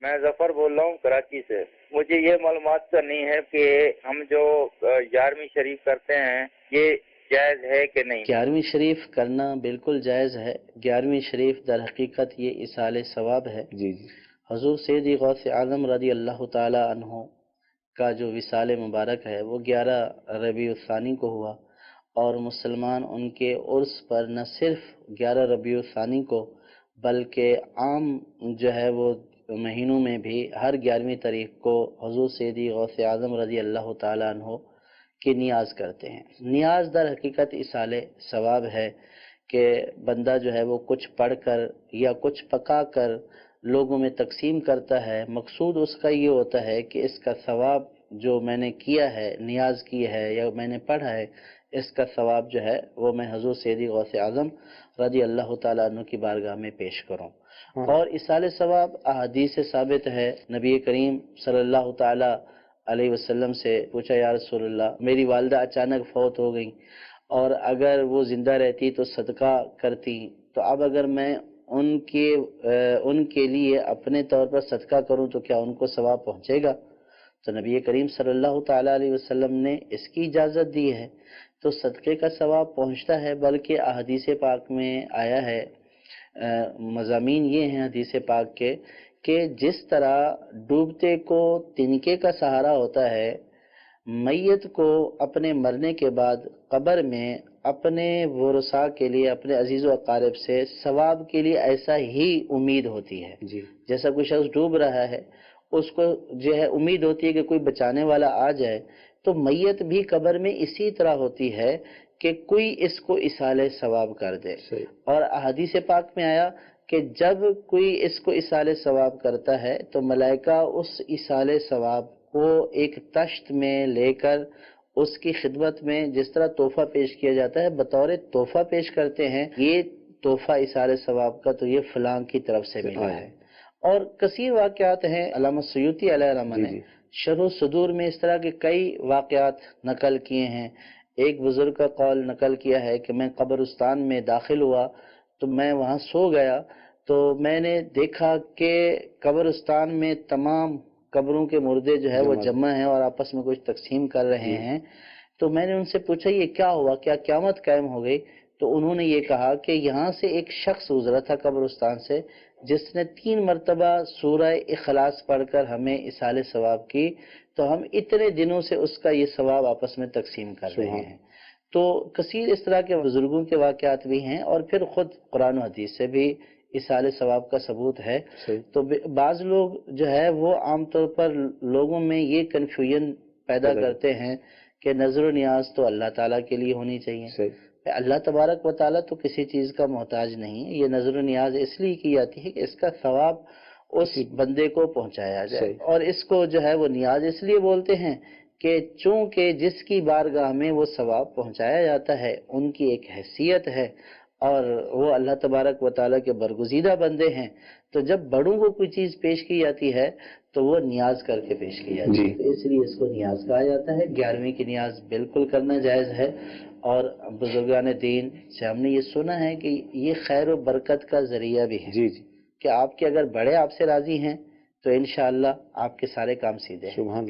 میں ظفر بول رہا ہوں کراچی سے۔ مجھے یہ معلومات کرنی ہے کہ ہم جو 11ویں شریف کرتے ہیں یہ جائز ہے کہ نہیں؟ 11ویں شریف کرنا بالکل جائز ہے۔ 11ویں شریف در حقیقت یہ اصال ثواب ہے۔ جی حضور سیدی غوث اعظم رضی اللہ تعالی عنہ کا جو وصال مبارک ہے وہ 11 ربیع الثانی کو ہوا، اور مسلمان ان کے عرس پر نہ صرف 11 ربیع الثانی کو بلکہ عام جو ہے وہ مہینوں میں بھی ہر 11ویں تاریخ کو حضور سیدی غوث اعظم رضی اللہ تعالی عنہ کی نیاز کرتے ہیں۔ نیاز در حقیقت اصال ثواب ہے کہ بندہ جو ہے وہ کچھ پڑھ کر یا کچھ پکا کر لوگوں میں تقسیم کرتا ہے۔ مقصود اس کا یہ ہوتا ہے کہ اس کا ثواب جو میں نے کیا ہے، نیاز کی ہے یا میں نے پڑھا ہے، اس کا ثواب جو ہے وہ میں حضور سیدی غوث اعظم رضی اللہ تعالیٰ عنہ کی بارگاہ میں پیش کروں۔ اور اصال ثواب احادیث سے ثابت ہے۔ نبی کریم صلی اللہ تعالیٰ علیہ وسلم سے پوچھا، یا رسول اللہ میری والدہ اچانک فوت ہو گئی اور اگر وہ زندہ رہتی تو صدقہ کرتی، تو اب اگر میں ان کے لیے اپنے طور پر صدقہ کروں تو کیا ان کو ثواب پہنچے گا؟ تو نبی کریم صلی اللہ تعالیٰ علیہ وسلم نے اس کی اجازت دی ہے، تو صدقے کا ثواب پہنچتا ہے۔ بلکہ احادیث پاک میں آیا ہے، مضامین یہ ہیں حدیث پاک کے کہ جس طرح ڈوبتے کو تنکے کا سہارا ہوتا ہے، میت کو اپنے مرنے کے بعد قبر میں اپنے ورثاء کے لیے، اپنے عزیز و اقارب سے ثواب کے لیے ایسا ہی امید ہوتی ہے۔ جیسا کوئی شخص ڈوب رہا ہے، اس کو جو ہے امید ہوتی ہے کہ کوئی بچانے والا آ جائے، تو میت بھی قبر میں اسی طرح ہوتی ہے کہ کوئی اس کو اصال ثواب کر دے۔ اور احادیث پاک میں آیا کہ جب کوئی اس کو اصال ثواب کرتا ہے تو ملائکہ اس اصال ثواب کو ایک تشت میں لے کر اس کی خدمت میں جس طرح تحفہ پیش کیا جاتا ہے بطور تحفہ پیش کرتے ہیں، یہ تحفہ اصال ثواب کا تو یہ فلاں کی طرف سے ملا ہے۔ اور کثیر واقعات ہیں، علامہ سیوطی علیہ الرحمہ نے شرح الصدور میں اس طرح کے کئی واقعات نقل کیے ہیں۔ ایک بزرگ کا قول نقل کیا ہے کہ میں قبرستان میں داخل ہوا تو میں وہاں سو گیا، تو میں نے دیکھا کہ قبرستان میں تمام قبروں کے مردے جو ہے وہ جمع ہیں اور آپس میں کچھ تقسیم کر رہے ہیں۔ تو میں نے ان سے پوچھا یہ کیا ہوا، کیا قیامت قائم ہو گئی؟ تو انہوں نے یہ کہا کہ یہاں سے ایک شخص گزرا تھا قبرستان سے جس نے 3 مرتبہ سورہ اخلاص پڑھ کر ہمیں اصال ثواب کی، تو ہم اتنے دنوں سے اس کا یہ ثواب آپس میں تقسیم کر رہے ہیں۔ تو کثیر اس طرح کے بزرگوں کے واقعات بھی ہیں، اور پھر خود قرآن و حدیث سے بھی اصال ثواب کا ثبوت ہے۔ تو بعض لوگ جو ہے وہ عام طور پر لوگوں میں یہ کنفیوژن پیدا کرتے ہیں کہ نظر و نیاز تو اللہ تعالیٰ کے لیے ہونی چاہیے۔ اللہ تبارک و تعالیٰ تو کسی چیز کا محتاج نہیں ہے، یہ نظر و نیاز اس لیے کی جاتی ہے کہ اس کا ثواب اس بندے کو پہنچایا جائے۔ اور اس کو جو ہے وہ نیاز اس لیے بولتے ہیں کہ چونکہ جس کی بارگاہ میں وہ ثواب پہنچایا جاتا ہے ان کی ایک حیثیت ہے اور وہ اللہ تبارک و تعالیٰ کے برگزیدہ بندے ہیں، تو جب بڑوں کو کوئی چیز پیش کی جاتی ہے تو وہ نیاز کر کے پیش کی جاتی ہے، تو اس لیے اس کو نیاز کہا جاتا ہے۔ 11ویں کی نیاز بالکل کرنا جائز ہے، اور بزرگان دین سے ہم نے یہ سنا ہے کہ یہ خیر و برکت کا ذریعہ بھی ہے کہ آپ کے اگر بڑے آپ سے راضی ہیں تو انشاءاللہ آپ کے سارے کام سیدھے ہیں۔